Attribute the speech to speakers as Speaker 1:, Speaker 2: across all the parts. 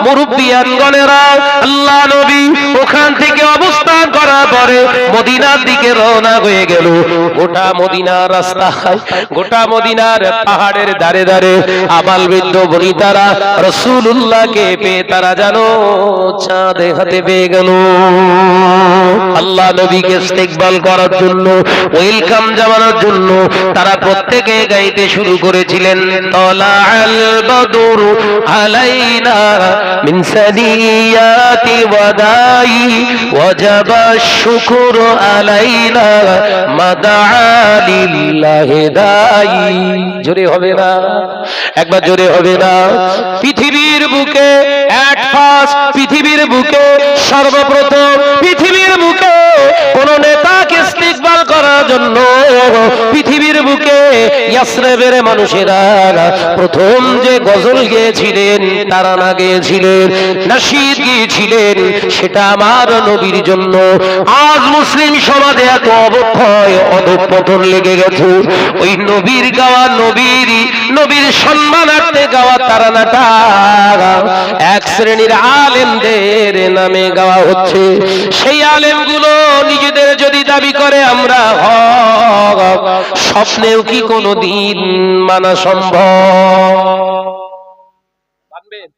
Speaker 1: মুরব্বিয়ানগণেরা, আল্লাহ নবী ওখান থেকে অবস্থান করার পরে মদিনার দিকে রওনা হয়ে গেল। গোটা মদিনার রাস্তায়, গোটা মদিনার পাহাড়ের ধারে ধারে আবাল বৃদ্ধ বনিতারা রাসূলুল্লাহকে পেয়ে তারা জানো চাঁদে হাতে পেয়ে গেল। আল্লাহ নবীকে ইস্তেকবাল করার জন্য, ওয়েলকাম জানানোর জন্য তারা প্রত্যেকে গাইতে শুরু করেছিলেন, তালাআল বদরু আলাইনা মিন সানিয়াতি ওয়াদাই ওয়াজাবা শুকরু আলাইনা মাদআ লিল্লাহি দাই। জোরে হবে না? একবার জোরে হবে না? পৃথিবীর বুকে এট ফার্স্ট, পৃথিবীর বুকে সর্বপ্রথম, পৃথিবীর বুকে কোন নেতাকে ইস্তেকবাল করার জন্য পৃথিবীর বুকে ইয়াসরিবের মানুষেরা প্রথম যে গজল গেয়েছিলেন, তারানা গেয়েছিলেন, নাশিদ গেয়েছিলেন, সেটা আমার নবীর জন্য। আজ মুসলিম সমাজে এত অবক্ষয় অধঃপতন লেগে গেছে, ওই নবীর গাওয়া, নবীর সম্মানার্থে গাওয়া তারানাটা এক শ্রেণীর আলেমদের নামে গাওয়া হচ্ছে। সেই আলেমগুলো নিজেদের যদি দাবি করে আমরা হক, স্বপ্নেও কি কোনদিন মানা সম্ভব? মানবেন?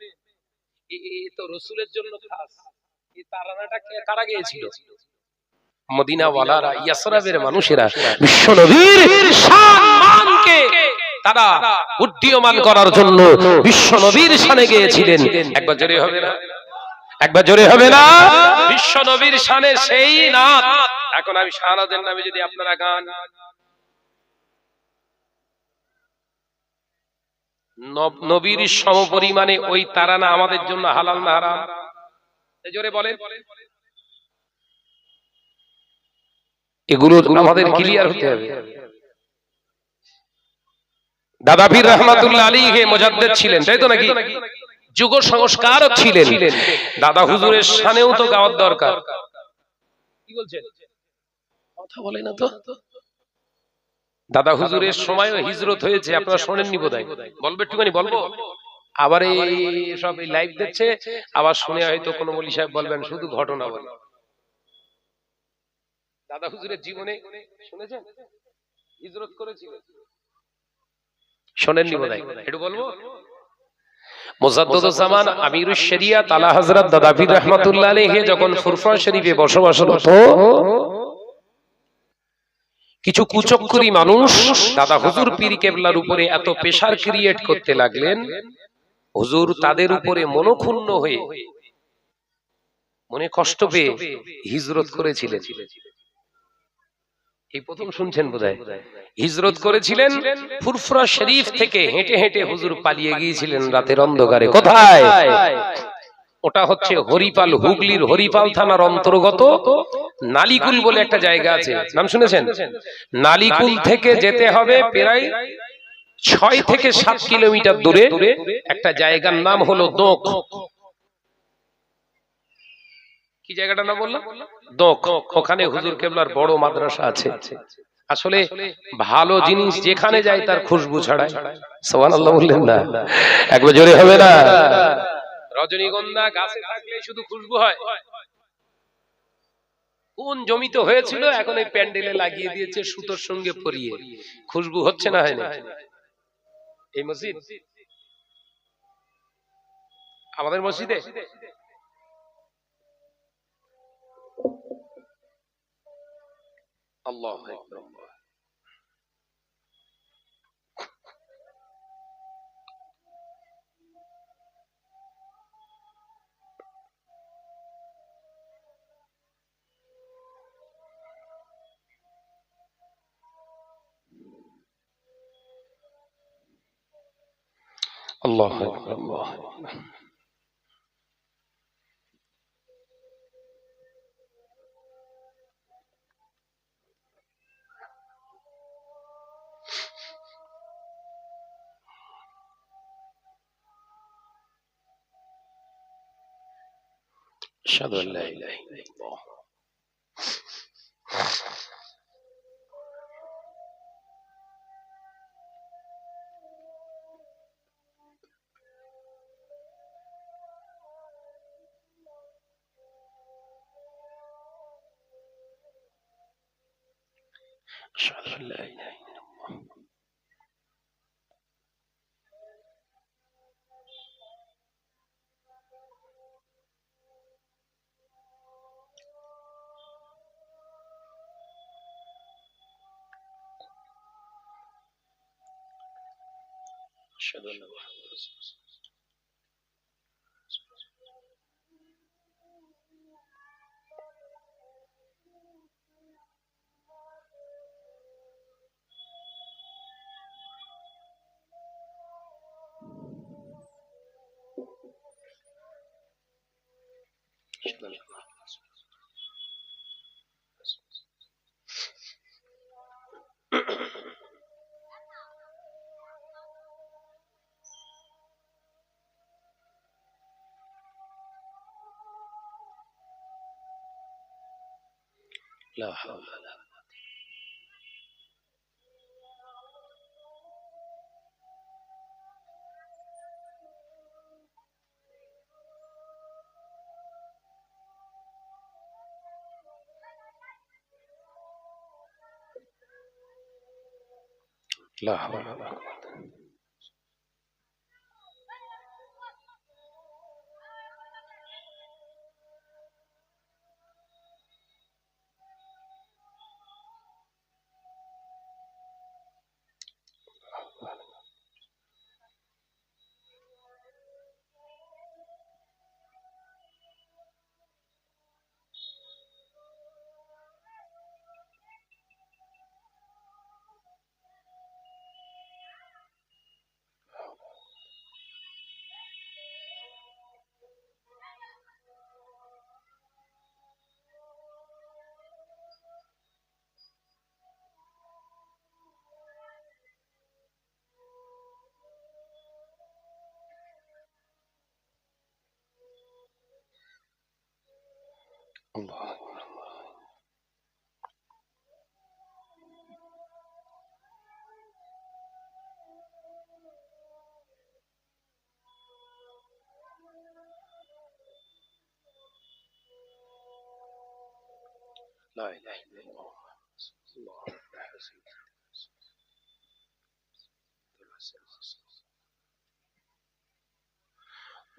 Speaker 1: এই তো রাসূলের জন্য খাস। এই তারানাটা কারা গিয়েছিল? মদিনাওয়ালারা, ইয়াসরিবের মানুষেরা বিশ্বনবীর সম্মানকে তারা উড্ডীয়মান করার জন্য বিশ্বনবীর শানে গিয়েছিলেন। একবার জোরে হবে না? একবার জোরে হবে না? বিশ্বনবীর শানে সেই নাত। এখন আমি শাহনাজের নামে যদি আপনারা গান, নবীর সমপরিমাণে ওই তারানা আমাদের জন্য হালাল না হারাম? জোরে বলেন। এগুলো আমাদের ক্লিয়ার হতে হবে। দাদা পীর রহমাতুল্লাহ আলাইহি মুজাদ্দিদ ছিলেন, তাই তো নাকি? যুগ সংস্কারক ছিলেন। দাদা হুজুরের শানেও তো গাওয়ার দরকার। কি বলছেন? কথা বলে না তো। দাদা হুজুরের সময়ও হিজরত হয়েছে, আপনারা শোনেননি বোধহয়। বলবে একটুখানি বলবো? আবার এই সব লাইভ দেখছে, আবার শুনে হয়তো কোনো মৌলী সাহেব বলবেন শুধু ঘটনা বলে। দাদা হুজুরের জীবনে শুনেছেন হিজরত করেছিলেন? শোনেননি বোধহয়, একটু বলবো। মুজাদ্দিদুজ জামান আমিরুশ শরিয়াত আলা হযরত দাদা পীর রহমাতুল্লাহ আলাইহি যখন ফুরফুরা শরীফে বসবাসরত, কিছু কুচক্করি মানুষ দাদা হুজুর পীর কেবলার উপরে এত প্রেসার ক্রিয়েট করতে লাগলেন, হুজুর তাদের উপরে মনোক্ষুণ্ণ হয়ে, মনে কষ্ট পেয়ে হিজরত করেছিলেন। এই প্রথম শুনছেন বোধহয়। হিজরত করেছিলেন, ফুরফুরা শরীফ থেকে হেঁটে হেঁটে হুজুর পালিয়ে গিয়েছিলেন রাতের অন্ধকারে। কোথায়? ওটা হচ্ছে হরিপাল, হুগলির হরিপাল থানার অন্তর্গত নালিকুল বলে একটা জায়গা আছে, নাম শুনেছেন? নালিকুল থেকে যেতে হবে প্রায় 6 থেকে 7 কিলোমিটার দূরে একটা জায়গার নাম হলো দোক। কি জায়গাটার নাম বললাম? দোক। ওখানে হুজুর কেবলার বড় মাদ্রাসা আছে। আসলে ভালো জিনিস যেখানে যায় তার খুশবু ছড়ায়। সুবহানাল্লাহ বললেন না? একবার জোরে হবে না? রজনীগন্ধা গাছে থাকলে শুধু খুশবু হয়? কোন জমিতে হয়েছিল, এখন এই প্যান্ডেলে লাগিয়ে দিয়েছে সুতোর সঙ্গে পরিয়ে, খুশবু হচ্ছে না? হয় না? এই মসজিদ, আমাদের মসজিদে আল্লাহু আকবার। আল্লাহু আকবার, আল্লাহু আকবার। আশহাদু আল্লা ইলাহা ইল্লাল্লাহ। لا حول ولا لا حول ولا قوة. الله أكبر. لا إله إلا الله.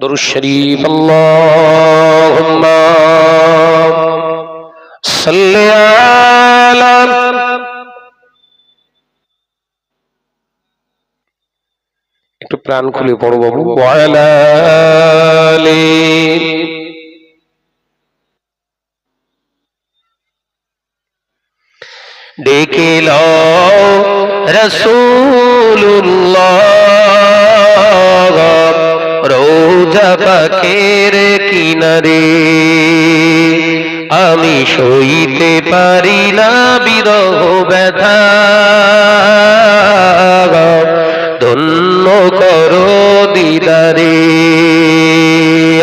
Speaker 1: درود الشريف اللهم صل على একটু প্রাণ খুলে পড়ো বাবু ওয়ালা আলি ডেকে লও রাসূলুল্লাহ রোজা পাকের কিনারে আমি সইতে পারি না বিরহ ব্যথা ধন্য করো দিদারে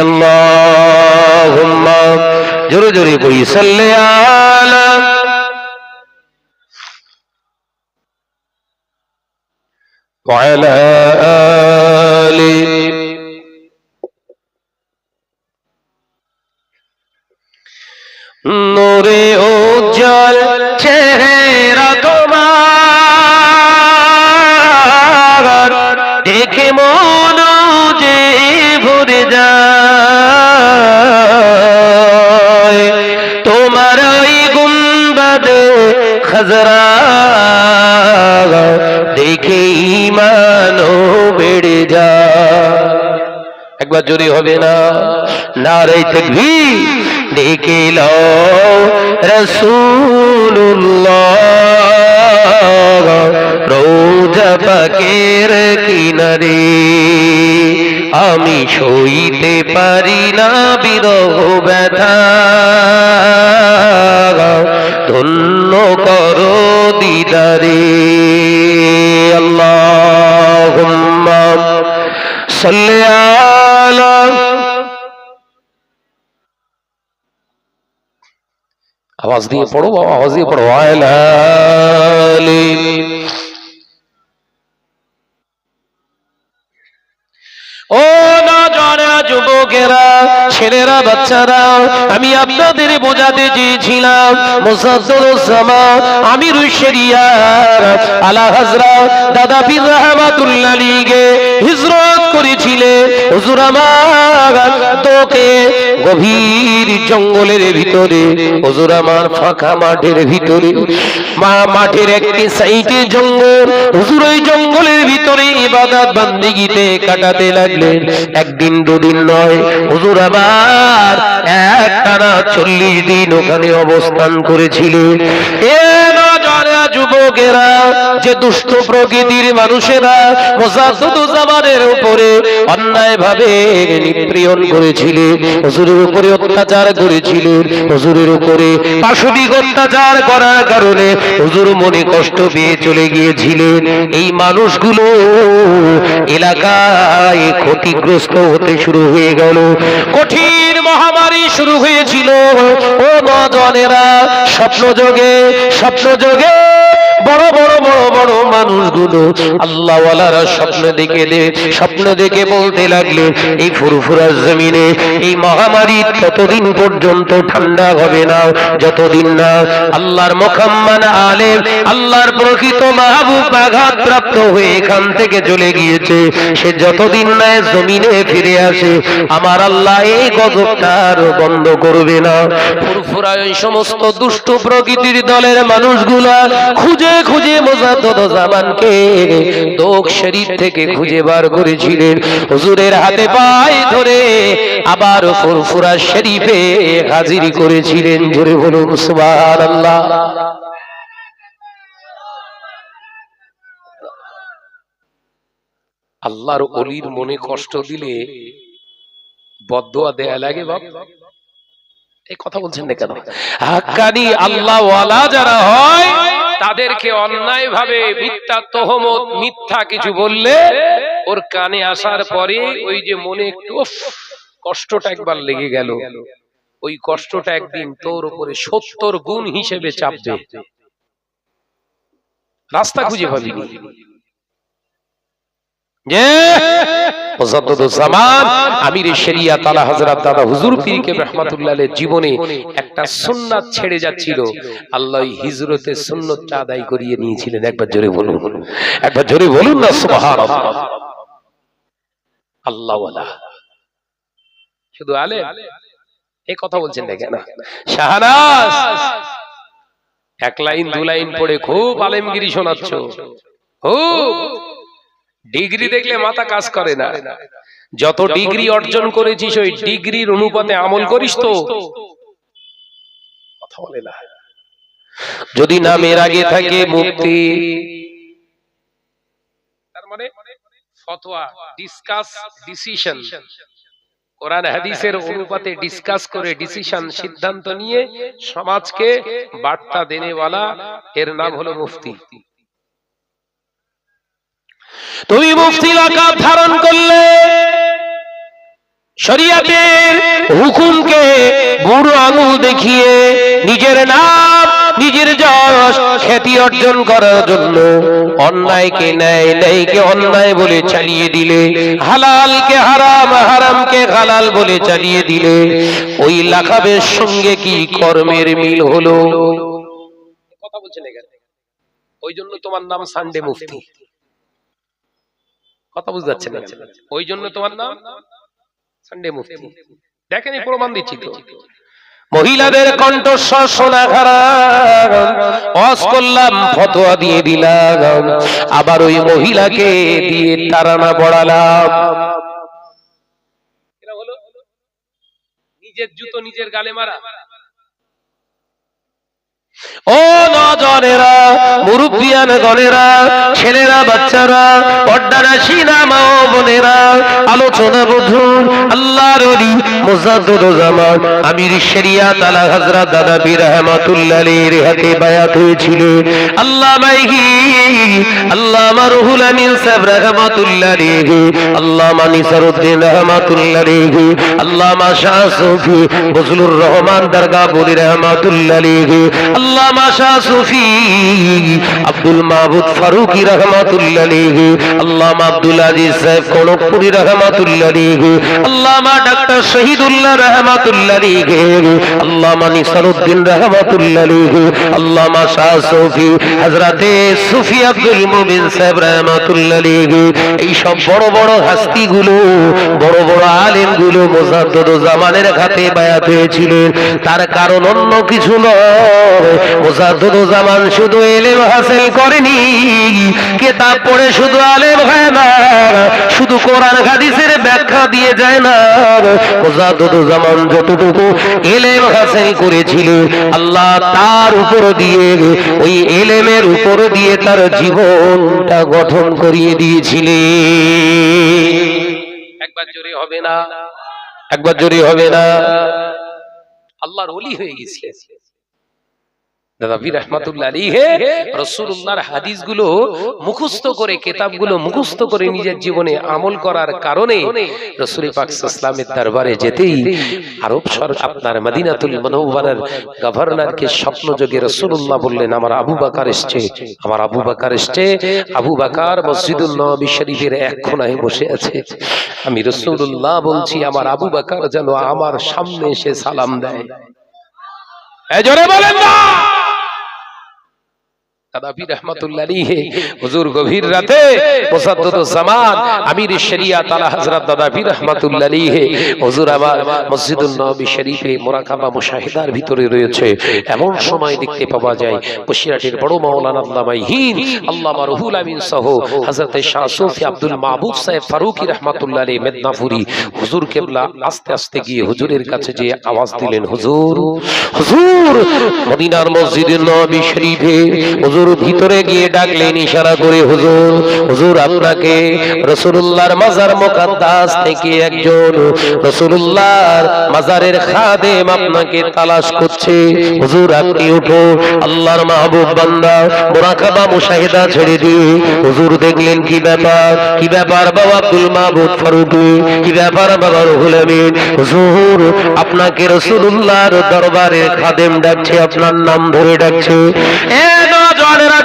Speaker 1: আল্লাহুম্মা জোরে জোরে বলি সাল্লি আলা ওয়ালা আলি নূরে উজ্জ্বল চেহারা তোমার দেখে মন যে ভরে যায় তোমার ওই গুম্বদ খজরা দেখে ঈমানও বেড়ে যায় একবার জোরে হবে না নারে তাকবীর ডেকে লও রাসূলুল্লাহ রোজা পাকের কিনারে আমি সইতে পারি না বিরহ ব্যথা ধন্য করো দিদারে আল্লাহুম্মা সাল্লি আলা আওয়াজ দিয়ে পড়ো বাবা আওয়াজ দিয়ে পড়ো আলা আলি ও নজর যুবকেরা, ছেলেরা, বাচ্চারা, আমি আপনাদের বোঝাতে চেয়েছিলাম মুসাদ্দুরুজ্জামান আমিরুশ শরিয়াত আলা হযরত দাদা পীর রহমাতুল্লাহ আলাইহি হিজরত করেছিলেন। হুজুর আমার তোকে গভীর জঙ্গলের ভিতরে, হুজুর আমার ফাঁকা মাঠের ভিতরে, মাঠের একটি সাইডে জঙ্গল, হুজুর ওই জঙ্গলের ভিতরে ইবাদত বান্দিগিতে কাটাতে লাগলেন। একদিন দুদিন নয়, হুজুর আবার একটানা 40 দিন ওখানে অবস্থান করেছিলেন। এ নওজোয়ানেরা, যুবকেরা, যে দুষ্ট প্রকৃতির মানুষেরা মুসাদ্দুরুজ্জামানের উপরে অন্যায় ভাবে নিপীড়ন করেছিলেন, হুজুরের উপরে অত্যাচার করেছিলেন, হুজুরের উপরে পাশবিক অত্যাচার করার কারণে হুজুর মনে কষ্ট পেয়ে চলে গিয়েছিলেন। এই মানুষগুলো এলাকায় ক্ষতিগ্রস্ত হতে শুরু হয়ে গেল। কঠিন মহামারী শুরু হয়েছিল। ও নওজোয়ানেরা, স্বপ্ন যোগে বড় বড় বড় বড় মানুষগুলো আল্লাহওয়ালারা স্বপ্ন দেখে বলতে লাগলেন, এই ফুরফুরা জমিনে এই মহামারী ততদিন পর্যন্ত ঠান্ডা হবে না যতদিন না আল্লাহর মুকাম্মাল আলেম, আল্লাহর প্রকৃত মাহবুব আঘাতপ্রাপ্ত হয়ে এখান থেকে চলে গিয়েছে, সে যতদিন না জমিনে ফিরে আসে আমার আল্লাহ এই গজবটা আর বন্ধ করবে না। ফুরফুরা ওই সমস্ত দুষ্ট প্রকৃতির দলের মানুষগুলা খুঁজে মুসাদ্দুরুজ্জামানকে দোক শরীফ থেকে খুঁজে বার করেছিলেন। হুজুরের হাতে পায়ে ধরে আবার ফুরফুরা শরীফে হাজির করেছিলেন। জোরে বলুন সুবহানাল্লাহ। আল্লাহর ওলির মনে কষ্ট দিলে বদদুয়া দেয়া লাগে বাপ? এই কথা বলছেন না কেন? হাক্কানি আল্লাহওয়ালা যারা হয় তাদেরকে অন্যায় ভাবে মিথ্যা তহমত, মিথ্যা কিছু বললে ওর কানে আসার পরে ওই যে মনে একটু কষ্টটা একবার লেগে গেল, ওই কষ্টটা একদিন তোর উপরে 70 গুণ হিসেবে চাপবে। রাস্তা খুঁজে পাবি না। মুসাদ্দুরুজ্জামান আমিরে শরিয়াত আলা হযরত দাদা হুজুর পীর কেবলা রাহমাতুল্লাহ আলাইহির জীবনে একটা সুন্নাত ছেড়ে যাচ্ছিল, আল্লাহ হিজরতের সুন্নতটা আদায় করিয়ে নিয়েছিলেন। একবার জোরে বলুন না সুবহানাল্লাহ। আল্লাহওয়ালা শুধু আলেম, এই কথা বলছেন না কেন? শাহনাজ এক লাইন দু লাইন পড়ে খুব আলেমগিরি শোনাচ্ছ, খুব ডিগ্রি দেখলে মাথা কাজ করে না। যত ডিগ্রি অর্জন করেছিস ওই ডিগ্রির অনুপাতে আমল করিস তো? কথা বলে না। যদি নামের আগে থাকে মুফতি, তার মানে ফতোয়া, ডিসকাস, ডিসিশন, কোরআন হাদিসের অনুপাতে ডিসকাস করে ডিসিশন, সিদ্ধান্ত নিয়ে সমাজকে বার্তা দেনেওয়ালা, এর নাম হলো মুফতি। তুমি মুফতি লাকাব ধারণ করলে শরিয়াতের হুকুমকে বুড়ো আঙুল দেখিয়ে নিজের নাম, নিজের যশ, খ্যাতি অর্জন করার জন্য অন্যায়কে ন্যায়, ন্যায়কে অন্যায় বলে চালিয়ে দিলে, হালালকে হারাম, হারামকে হালাল বলে চালিয়ে দিলে, ওই লাকাবের সঙ্গে কি কর্মের মিল হলো? কথা বলছেন এখানে। ওই জন্য তোমার নাম সানডে মুফতি। কথা বুঝতে পারছেন না? ওই জন্য তোমার নাম সানডে মুফতি। দেখেন এই প্রমাণ দিচ্ছি তো। মহিলাদের কণ্ঠস্বর শোনা খারাপ, ওয়াজ করলাম, ফতোয়া দিয়ে দিলাম, আবার ওই মহিলাকে দিয়ে তাড়ানা পড়ালাম। এটা হলো নিজের জুতো নিজের গালে মারা। ও নওজোয়ানেরা, মুরব্বিয়ান গণেরা, ছেলেরা, বাচ্চারা, পর্দারাশি মা ও বোনেরা, আলোচনা বধুর আল্লাহর ওলি মুসাদ্দুরুজ্জামান আমির শরিয়াত আলা হযরত দাদা পীর রহমাতুল্লাহ আলাইহির হাতে বায়াত হয়েছিল। আল্লামাইহি, আল্লামা রুহুল আমিন সাহেব রহমাতুল্লাহ আলাইহি, আল্লামা নিসারউদ্দিন রহমাতুল্লাহ আলাইহি, আল্লামা শাহ সুফি বজলুর রহমান দরগাপুরি রহমাতুল্লাহ আলাইহি, আল্লামা শাহ সুফি আব্দুল মাহবুব ফারুকী রাহমাতুল্লাহ আলাইহি, আল্লামা আব্দুল আজিজ সাহেব কনকপুরী রাহমাতুল্লাহ আলাইহি, আল্লামা ডাক্তার শহীদুল্লাহ রাহমাতুল্লাহ আলাইহি, আল্লামা নিসারউদ্দিন রাহমাতুল্লাহ আলাইহি, আল্লামা শাহ সুফি হযরতে সুফি আব্দুল মুমিন সাহেব রাহমাতুল্লাহ আলাইহি, এই সব বড় বড় হাস্তিগুলো, বড় বড় আলেমগুলো মুজাদ্দিদ জামানের হাতে বায়াত হয়েছিলেন। তার কারণ অন্য কিছু নয়, মুজাদ্দিদ জামান শুধু ইলম হাসিল করেনি, কিতাব পড়ে শুধু আলেম হয় না, শুধু কোরআন হাদিসের ব্যাখ্যা দিয়ে যায় না। মুজাদ্দিদ জামান যতটুকু ইলম হাসিল করেছিলেন, আল্লাহ তার উপর দিয়ে, ওই ইলমের উপর দিয়ে তার জীবনটা গঠন করিয়ে দিয়েছিলেন। একবার জোরে হবে না, একবার জোরে হবে না। আল্লাহর ওলি হয়ে গেছিলেন দাদা পীর রহমাতুল্লাহ আলাইহি। রাসূলুল্লাহর হাদিসগুলো মুখস্থ করে, কিতাবগুলো মুখস্থ করে নিজের জীবনে আমল করার কারণে রাসূল পাক সাল্লাল্লাহু আলাইহি ওয়াসাল্লামের দরবারে যেতেই আরব আপনার মদিনাতুল মুনাওয়ারার গভর্নরকে স্বপ্ন যোগে রাসূলুল্লাহ বললেন, আমার আবু বকর এসেছে, আমার আবু বকর এসেছে। আবু বকর মসজিদুল নববী শরীফের এক কোণায় বসে আছে। আমি রাসূলুল্লাহ বলছি, আমার আবু বকর যেন আমার সামনে এসে সালাম দেয়। এই জোরে বলেন না। দাদা পীর রহমাতুল্লাহ আলাইহি হুজুর গভীর রাতে মুসাদ্দিদ জামান আমির শরিয়াত আলা হযরত দাদা পীর রহমাতুল্লাহ আলাইহি হুজুর আমার মসজিদুল নববী শরীফে মুরাকাবা মুশাহিদার ভিতরে রয়েছে। এমন সময় দেখতে পাওয়া যায় বসিরহাটের বড় মাওলানা আল্লামা হিন্দ আল্লামা রুহুল আমিন সহ হযরত শাহ সুফি আব্দুল মাহবুব সাহেব ফারুকী রহমাতুল্লাহ আলাইহি মেদনাপুরি হুজুর কেবলা আস্তে আস্তে গিয়ে হুজুরের কাছে যে আওয়াজ দিলেন, হুজুর হুজুর। মদিনার মসজিদুল নববী শরীফে হুজুর ভিতরে গিয়ে ডাকলেন ইশারা করে, হুজুর হুজুর আপনাকে রাসূলুল্লাহর মাজার মুকাদ্দাস থেকে একজন রাসূলুল্লাহর মাজারের খাদেম আপনাকে তালাশ করছে। হুজুর আপনি উঠো। আল্লাহর মাহবুব বান্দা মুরাকাবা মুশাহিদা ছেড়ে দিয়ে হুজুর দেখলেন কি ব্যাপার, কি ব্যাপার বাবা আব্দুল মাহবুব ফারুকী, কি ব্যাপার বাবা রুহুল আমিন। হুজুর আপনাকে রাসূলুল্লাহর দরবারে খাদেম ডাকছে, আপনার নাম ধরে ডাকছে।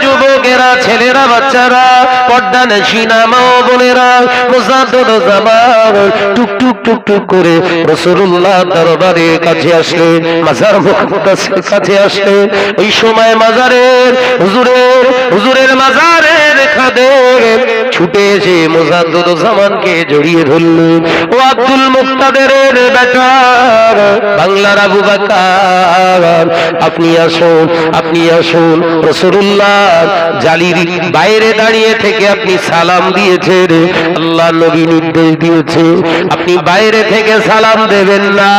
Speaker 1: যুবকেরা, ছেলেরা, বাচ্চারা, পর্দা নশিনা মা ও বোনেরা, মুজাদ্দিদ জামান টুক টুক টুক টুক করে রাসূলুল্লাহ দরবারে কাছে আসলেন, মাজার মুকাদ্দাসের কাছে আসলেন। ওই সময় মাজারের হুজুরের মাজারের খাদেম ছুটে এসে মুজাদ্দিদ জামানকে জড়িয়ে ধরলেন। ও আব্দুল মুক্তাদিরের বেটা, বাংলার আবু বকর, আপনি আসুন, আপনি আসুন। রাসূলুল্লাহ জালির বাইরে দাঁড়িয়ে থেকে আপনি সালাম দিয়েছেন, আল্লাহ নবী নির্দেশ দিয়েছে আপনি বাইরে থেকে সালাম দেবেন না।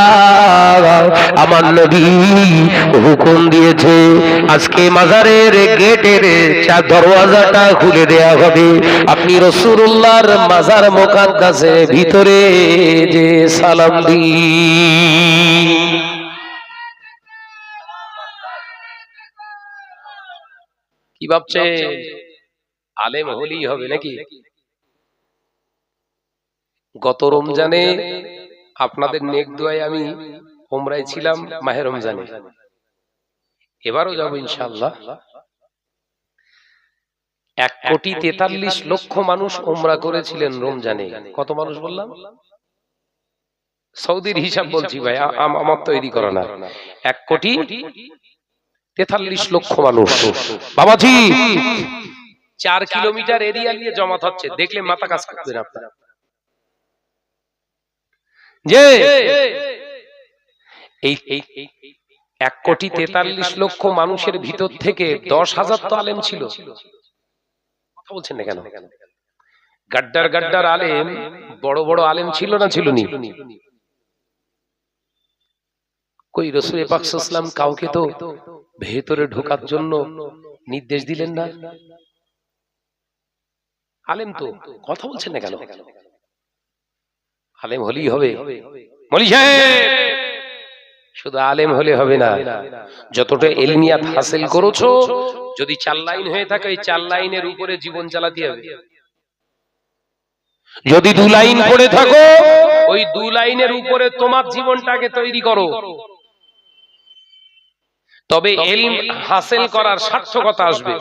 Speaker 1: আমার নবী হুকুম দিয়েছে আজকে মাজারের গেটের দরওয়াজাটা খুলে দেয়া হবে, আপনি রাসূলুল্লাহর মাজার মুকাদ্দাসের ভিতরে যে সালাম দিন। কি ভাবছে আলেম হলেই হবে নাকি? গত রমজানে আপনাদের নেক দোয়ায় আমি উমরায় ছিলাম, মাহে রমজানে। এবারও যাব ইনশাআল্লাহ। 1,43,00,000 মানুষ উমরা করেছিলেন রমজানে। কত মানুষ বললাম? সৌদির হিসাব বলছি ভাই, আমার তৈরি করা না। 1,43,00,000 মানুষ বাবাজি 4 কিলোমিটার এরিয়া নিয়ে জমাত হচ্ছে। দেখলে মাথা কাজ করবে না আপনারা যে এই 1,43,00,000 মানুষের ভিতর থেকে 10,000 তো আলেম ছিল। কথা বলছেন না কেন? গাড্ডার গাড্ডার আলেম, বড় বড় আলেম ছিল না, ছিল নি? কই রাসূল পাক সাল্লাল্লাহু আলাইহি ওয়াসাল্লাম কাউকে তো ভেতরে ঢোকার জন্য নির্দেশ দিলেন না? আলেম তো, কথা বলছেন না কেন? আলেম হলেই হবে? মৌলভী সাহেব, শুধু আলেম হলে হবে না, যতটা ইলমিয়াত হাসিল করেছো যদি 4 লাইন হয়ে থাকে, এই 4 লাইনের উপরে জীবন চালাতে হবে। যদি 2 লাইন পড়ে থাকো, ওই 2 লাইনের উপরে তোমার জীবনটাকে তৈরি করো। তবে ইলম হাসিল করার সার্থকতা আসবে।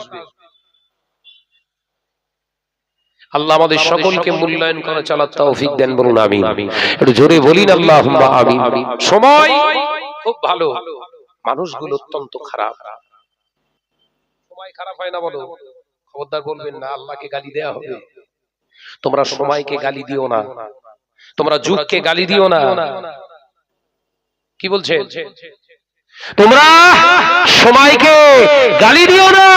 Speaker 1: আল্লাহ আমাদের সকলকে মূল্যায়ন করে চলার তৌফিক দেন, বলুন আমিন। একটু জোরে বলিন আল্লাহুম্মা আমিন। সময় খুব ভালো, মানুষগুলো অত্যন্ত খারাপ। সময় খারাপ হয় না বলো? খবরদার বলবেন না আল্লাহকে গালি দেয়া হবে। তোমরা সময়কে গালি দিও না, তোমরা যুগকে গালি দিও না। কি বলছে? তোমরা সময়কে গালি দিও না।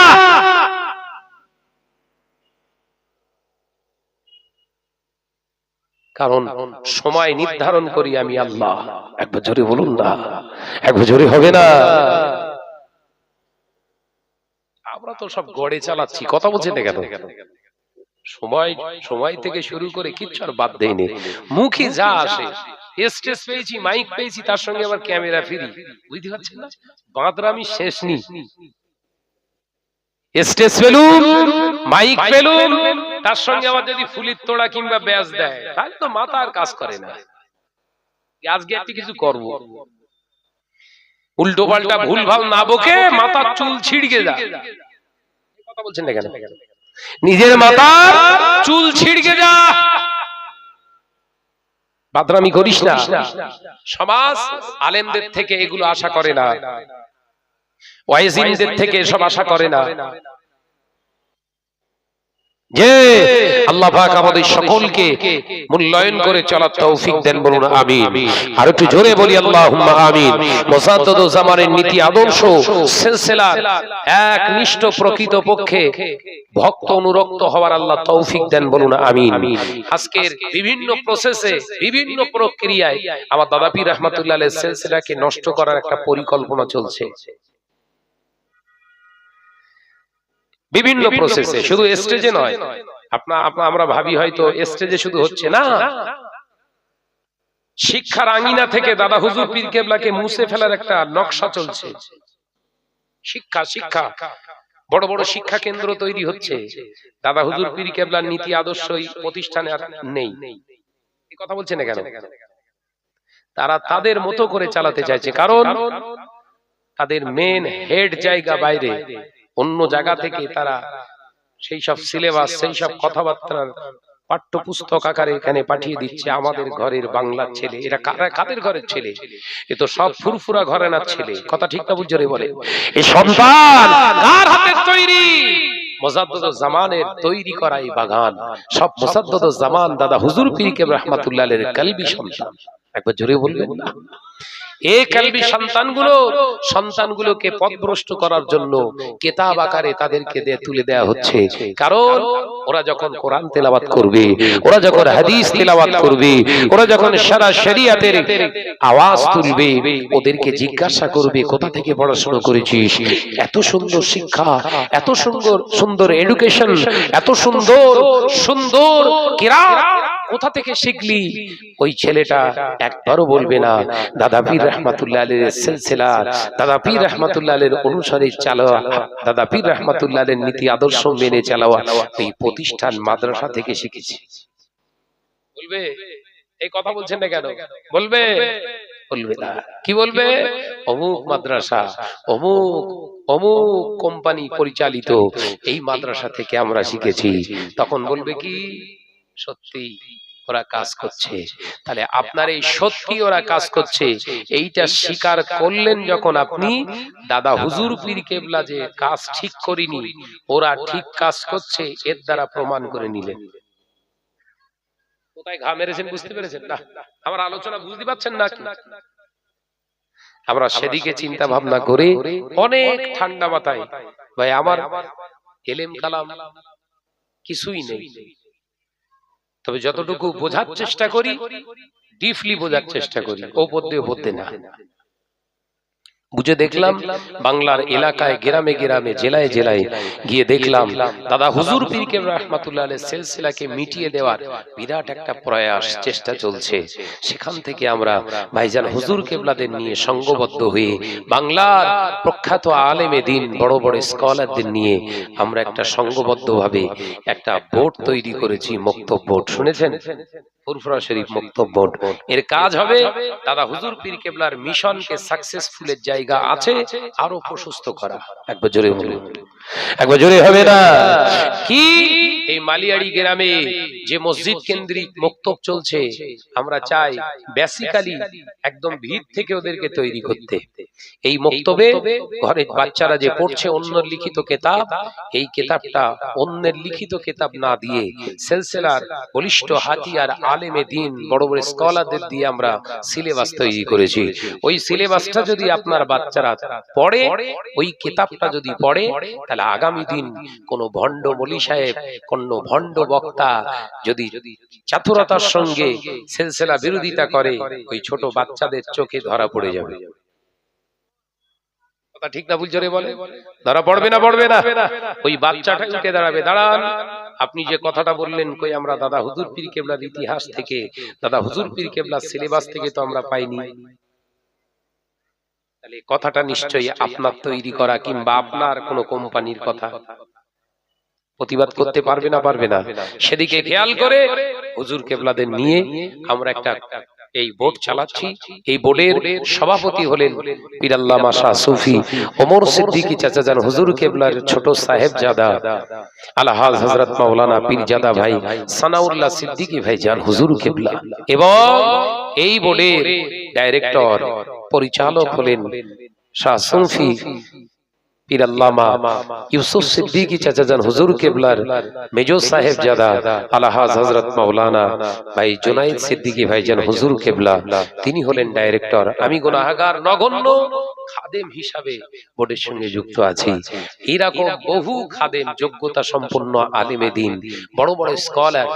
Speaker 1: কারণ সময় নির্ধারণ করি আমি আল্লাহ। একবার জোরে বলুন না, একবার জোরে হবে না? আমরা তো সব গড়ে চালাচ্ছি, কথা বলছেন না কেন? সময় সময় থেকে শুরু করে কিচ্ছু আর বাদ দেয়নি। মুখে যা আসে, স্টেজ পেয়েছি, মাইক পেয়েছি, তার সঙ্গে আবার ক্যামেরা ফ্রি। বুঝতে পারছেন না? বাঁদরামি শেষ নেই। স্টেজ পেলুম, মাইক পেলুম, তার সঙ্গে আবার যদি ফুলির তোড়া কিংবা ব্যাজ দেয়, তাহলে তো মাথা আর কাজ করে না। আজকে একটি কিছু করব, উল্টো পাল্টা ভুল ভাল না বকে মাথার চুল ছিড়কে যা। কথা বলছেন না কেন? নিজের মাথার চুল ছিড়কে যা, বাদরামি করিস না। সমাজ আলেমদের থেকে এগুলো আশা করে না, ওয়াইজিনদের থেকে এসব আশা করে না। যে আল্লাহ পাক আমাদের সকলকে মূল্যায়ন করে চলার তৌফিক দেন, বলুন আমিন। আর একটু জোরে বলি আল্লাহুম্মা আমিন। মুজাদ্দিদুল জামানের নীতি আদর্শ সিলসিলা একনিষ্ঠ প্রকৃত পক্ষে ভক্ত অনুরক্ত হওয়ার আল্লাহ তৌফিক দেন, বলুন আমিন। আজকের বিভিন্ন প্রসেসে, বিভিন্ন প্রক্রিয়ায় আমার দাদা পীর রাহমাতুল্লাহ আলাইহির সিলসিলাকে নষ্ট করার একটা পরিকল্পনা চলছে। বিভিন্ন প্রসেসে, শুধু স্টেজে নয়। আমরা ভাবি হয়তো স্টেজে শুধু হচ্ছে না, শিক্ষার আঙিনা থেকে দাদা হুজুর পীর কেবলাকে মুছে ফেলার একটা নকশা চলছে। শিক্ষা শিক্ষা বড় বড় শিক্ষা কেন্দ্র তৈরি হচ্ছে, দাদা হুজুর পীর কেবলার নীতি আদর্শ এই প্রতিষ্ঠানে আর নেই। এই কথা বলছে না কেন? তারা তাদের মতো করে চালাতে চাইছে, কারণ তাদের মেন হেড জায়গা বাইরে, অন্য জায়গা থেকে তারা সেই সব সিলেবাস, সেই সব কথাবার্তার পাঠ্যপুস্তক আকারে এখানে পাঠিয়ে দিচ্ছে। আমাদের ঘরের বাংলার ছেলে, এরা কাদের ঘরের ছেলে? এ তো সব ফুরফুরা ঘরানার ছেলে। কথা ঠিক না বুঝে বলে? এই সন্তান কার হাতের তৈরি? মুজাদ্দিদুল জামানের তৈরি করা এই বাগান, সব মুজাদ্দিদুল জামান দাদা হুজুর পীর কেবলা রাহমাতুল্লাহ আলাইহির কলবি সন্তান। একবার জোরে বলবেন না? এই কলবি সন্তানগুলোকে পথভ্রষ্ট করার জন্য কিতাব আকারে তাদেরকে তুলে দেয়া হচ্ছে। কারণ ওরা যখন কোরআন তেলাওয়াত করবে, ওরা যখন হাদিস তেলাওয়াত করবে, ওরা যখন সারা শরিয়াতের আওয়াজ তুলবে, ওদেরকে জিজ্ঞাসা করবে কোথা থেকে পড়াশোনা করেছিস? এত সুন্দর শিক্ষা, এত সুন্দর সুন্দর এডুকেশন, এত সুন্দর সুন্দর কিরাত কোথা থেকে শিখলি? ওই ছেলেটা একবারও বলবে না দাদা পীর রাহমাতুল্লাহ আলাইহির সিলসিলা, দাদা পীর রাহমাতুল্লাহ আলাইহির অনুসারে চালাওয়া, দাদা পীর রাহমাতুল্লাহ আলাইহির নীতি আদর্শ মেনে চালাওয়া এই প্রতিষ্ঠান মাদ্রাসা থেকে শিখেছি। বলবে? এই কথা বলছেন না কেন? বলবে? বলবে না। কি বলবে? অমুক মাদ্রাসা, অমুক অমুক কোম্পানি পরিচালিত এই মাদ্রাসা থেকে আমরা শিখেছি। তখন বলবে কি সত্যি ওরা কাজ করছে। তাহলে আপনার এই সত্যি ওরা কাজ করছে এইটা স্বীকার করলেন যখন আপনি, দাদা হুজুর পীর কেবলা যে কাজ ঠিক করিনি, ওরা ঠিক কাজ করছে এর দ্বারা প্রমাণ করে নিলেন। কোথায় ঘা মেরেছেন বুঝতে পেরেছেন? না, আমার আলোচনা বুঝতে পারছেন না? আমরা সেদিকে চিন্তা ভাবনা করে অনেক ঠান্ডা মাথায়, ভাই আমার এলেম কালাম কিছুই নেই, তবে যতটুকু বোঝার চেষ্টা করি, ডিপলি বোঝার চেষ্টা করি, ওপর দিয়ে না। বুঝে দেখলাম বাংলার এলাকায়, গ্রামে গ্রামে, জেলায় জেলায় গিয়ে দেখলাম দাদা হুজুর পীর কেবলা রাহমাতুল্লাহ আলাইহির সিলসিলাকে মিটিয়ে দেওয়ার বিরাট একটা প্রয়াস, চেষ্টা চলছে। সেখান থেকে আমরা ভাইজান হুজুর কেবলাদের নিয়ে সংঘবদ্ধ হয়ে বাংলার প্রখ্যাত আলেমে দ্বীন, বড় বড় স্কলারদের নিয়ে আমরা একটা সংঘবদ্ধভাবে একটা বোর্ড তৈরি করেছি, মক্তব বোর্ড। শুনেছেন? ফুরফুরা শরীফ মক্তব বোর্ড। এর কাজ হবে দাদা হুজুর পীর কেবলার মিশনকে সাকসেসফুলের জায়গা জায়গা আছে আরো প্রশস্ত করা। একবার জোরে বলুন, একবার জোরে হবে না কি? এই মালিয়াড়ি গ্রামে যে মসজিদ কেন্দ্রিক মক্তব চলছে, আমরা চাই বেসিক্যালি একদম ভিত থেকে ওদেরকে তৈরি করতে। এই মক্তবে ঘরে বাচ্চারা যে পড়ছে অন্যের লিখিত কিতাব, এই কিতাবটা অন্যের লিখিত কিতাব না দিয়ে সিলসিলার বলিষ্ঠ হাতিয়ার আলেমে দ্বীন বড় বড় স্কলারদের দিয়ে আমরা সিলেবাস তৈরি করেছি। ওই সিলেবাসটা যদি আপনার বাচ্চারা পড়ে, ওই কিতাবটা যদি পড়ে, তাহলে আগামী দিন কোন ভণ্ড মলি সাহেব, কোন ভণ্ড বক্তা যদি চাতুরতার সঙ্গে সিলসিলা বিরোধিতা করে, ওই ছোট বাচ্চাদের চোখে ধরা পড়ে যাবে। কথা ঠিক না ভুল? জোরে বলে। ধরা পড়বে না? পড়বে না? ওই বাচ্চাটা উঠে দাঁড়াবে। দাঁড়ান, আপনি যে কথাটা বললেন, কই আমরা দাদা হুজুর পীর কেবলার ইতিহাস থেকে, দাদা হুজুর পীর কেবলার সিলেবাস থেকে তো আমরা পাইনি। তাহলে কথাটা নিশ্চয়ই আপনার তৈরি করা কিংবা আপনার কোন কোম্পানির কথা। প্রতিবাদ করতে পারবে না? পারবে না? সেদিকে খেয়াল করে হুজুর কেবলাদের নিয়ে আমরা একটা এই বোর্ড চালাচ্ছি। এই বোর্ডের সভাপতি হলেন পীর আল্লামা শাহ সুফি ওমর সিদ্দিকী চাচা জান হুজুর কেবলার ছোট সাহেবজাদা আলহাজ হযরত মাওলানা পীরজাদা ভাই সানাউল্লাহ সিদ্দিকী ভাই জান হুজুর কেবলা। এবং এই বোর্ডের ডাইরেক্টর পরিচালক হলেন শাহ সুফি পীর আল্লামা ইউসুফ সিদ্দিকী চাচা জান হুজুর কেবলার মেজো সাহেবজাদা আলহাজ হযরত মাওলানা ভাই জুনাইদ সিদ্দিকী ভাইজান হুজুর কেবলা, তিনি হলেন ডাইরেক্টর। আমি গুনাহগার নগণ্য খাদেম হিসাবে বোর্ডের সঙ্গে যুক্ত আছি। এরকম বহু খাদেম, যোগ্যতা সম্পন্ন আলেমে দ্বীন, বড় বড় স্কলার,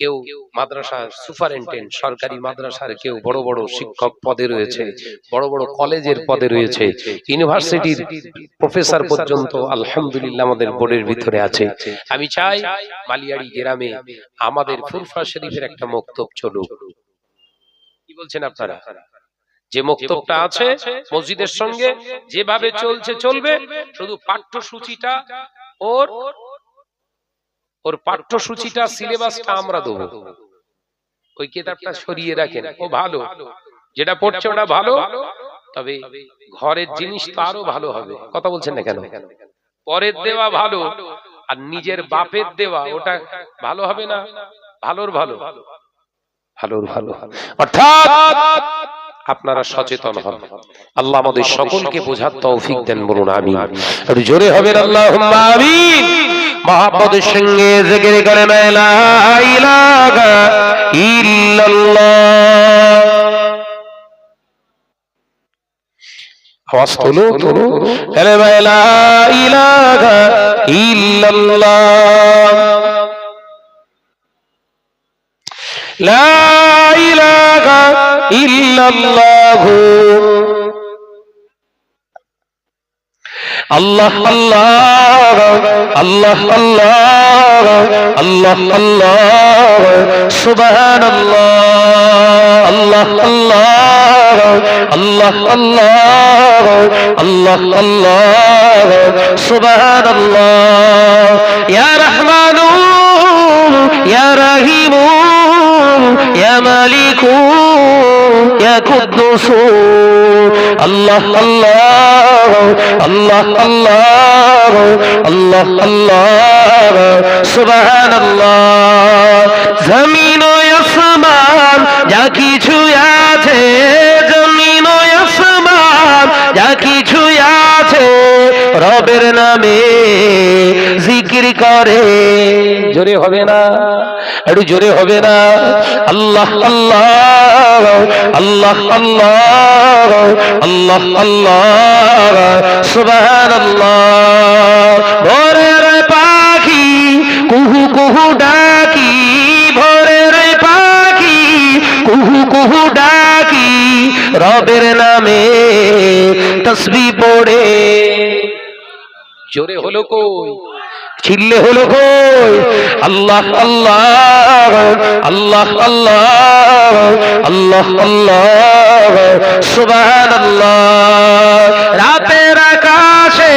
Speaker 1: কেউ মাদ্রাসার সুপারিনটেন্ডেন্ট, সরকারি মাদ্রাসার কেউ বড় বড় শিক্ষক পদে রয়েছে, বড় বড় কলেজের পদে রয়েছে, ইউনিভার্সিটির প্রফেসর পর্যন্ত আলহামদুলিল্লাহ আমাদের বোর্ডের ভিতরে আছে। আমি চাই মালিয়াড়ি গ্রামে আমাদের ফুরফা শরীফের একটা মক্তব চলুক। কি বলছেন আপনারা? যে মক্তবটা আছে মসজিদের সঙ্গে যেভাবে চলছে চলবে, শুধু পাঠ্যসূচিটা ওর পাঠ্যসূচিটা সিলেবাসটা আমরা দেবো। ওই কিতাবটা সরিয়ে রাখেন, ও ভালো, যেটা পড়ছে ওটা ভালো, তবে ঘরের জিনিস তো আরো ভালো হবে। কথা বলছেন না কেন? পরের দেওয়া ভালো আর নিজের বাপের দেওয়া ওটা ভালো হবে না? ভালোর ভালো, ভালোর ভালো। অর্থাৎ আপনারা সচেতন হন। আল্লাহ আমাদের সকলকে বোঝার তৌফিক দেন, বলুন আমিন। একটু জোরে হবে আল্লাহুম্মা আমিন। মহব্বতের সঙ্গে জিকির করে লা ইলাহা ইল্লাল্লাহ। আওয়াজ তোলো তোলো, লা ইলাহা ইল্লাল্লাহ, লা ইলাহা ইল্লাল্লাহ। আল্লাহ আল্লাহ আল্লাহ আল্লাহ আল্লাহ আল্লাহ সুবহানাল্লাহ। আল্লাহ আল্লাহ আল্লাহ আল্লাহ আল্লাহ আল্লাহ সুবহানাল্লাহ। ইয়া রহমানু ইয়া রহিমু ইয়া মালিকু ইয়া কুদ্দুসু। আল্লাহ আল্লাহ আল্লাহ আল্লাহ আল্লাহ আল্লাহ সুবহানাল্লাহ। জমিন ও আসমান যা কিছু আছে, জমিন ও আসমান যা কিছু আছে, রবের নামে জিকির করে। জোরে হবে না? একটু জোরে হবে না? আল্লাহ আল্লাহ আল্লাহ আল্লাহ আল্লাহ আল্লাহ সুবহানাল্লাহ। ভোরের পাখি কুহু কুহু ডাকি, ভোরের পাখি কুহু কুহু ডাকি, রবের নামে তাসবিহ পড়ে। জোরে হলো কই? চিল্লে হলো কই? আল্লাহ আল্লাহ আল্লাহ আল্লাহ আল্লাহ আল্লাহ সুবহানাল্লাহ। রাতের আকাশে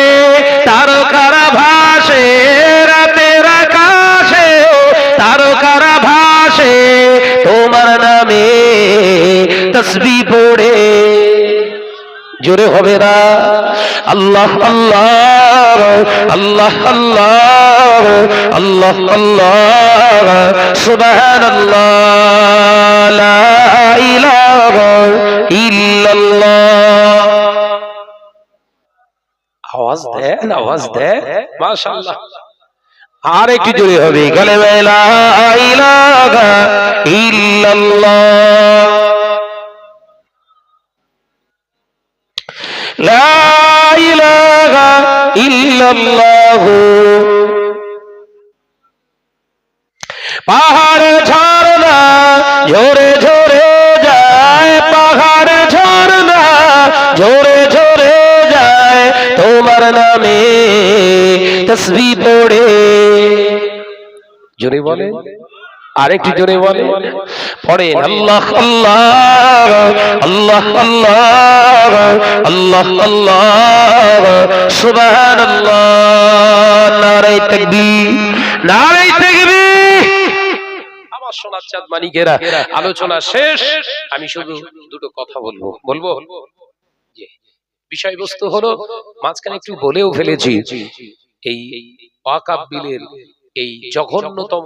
Speaker 1: তারকারা ভাসে, রাতের আকাশে তারকারা ভাসে, তোমার নামে তাসবিহ পড়ে। জোরে হবে না। আল্লাহ আল্লাহ আল্লাহ আল্লাহ আল্লাহ আল্লাহ সুবহানাল্লাহ লা ইলাহা ইল্লাল্লাহ। আওয়াজ দেন, আওয়াজ দেন, মাশাআল্লাহ। আর একটু জোরে হবে, কালেমা লা ইলাহা ইল্লাল্লাহ লা ইলাহা ইল্লাল্লাহ। পাহাড় ঝরনা ঝরে ঝরে যায়, পাহাড় ঝরনা ঝরে ঝরে যায়, তোমার নামে তাসবিহ পড়ে। জোরে বলে, আরেকটু জোরে বলে, পড়েন আল্লাহ আল্লাহ আল্লাহ আল্লাহ আল্লাহ আল্লাহ সুবহানাল্লাহ। নারে তাকবীর, নারে তাকবীর। আমার সোনার চাঁদ মানিকেরা, আলোচনা শেষ। আমি শুধু দুটো কথা বলবো। বিষয়বস্তু হলো, মাঝখানে একটু বলেও ফেলেছি, এই ওয়াকফ বিলের এই জঘন্যতম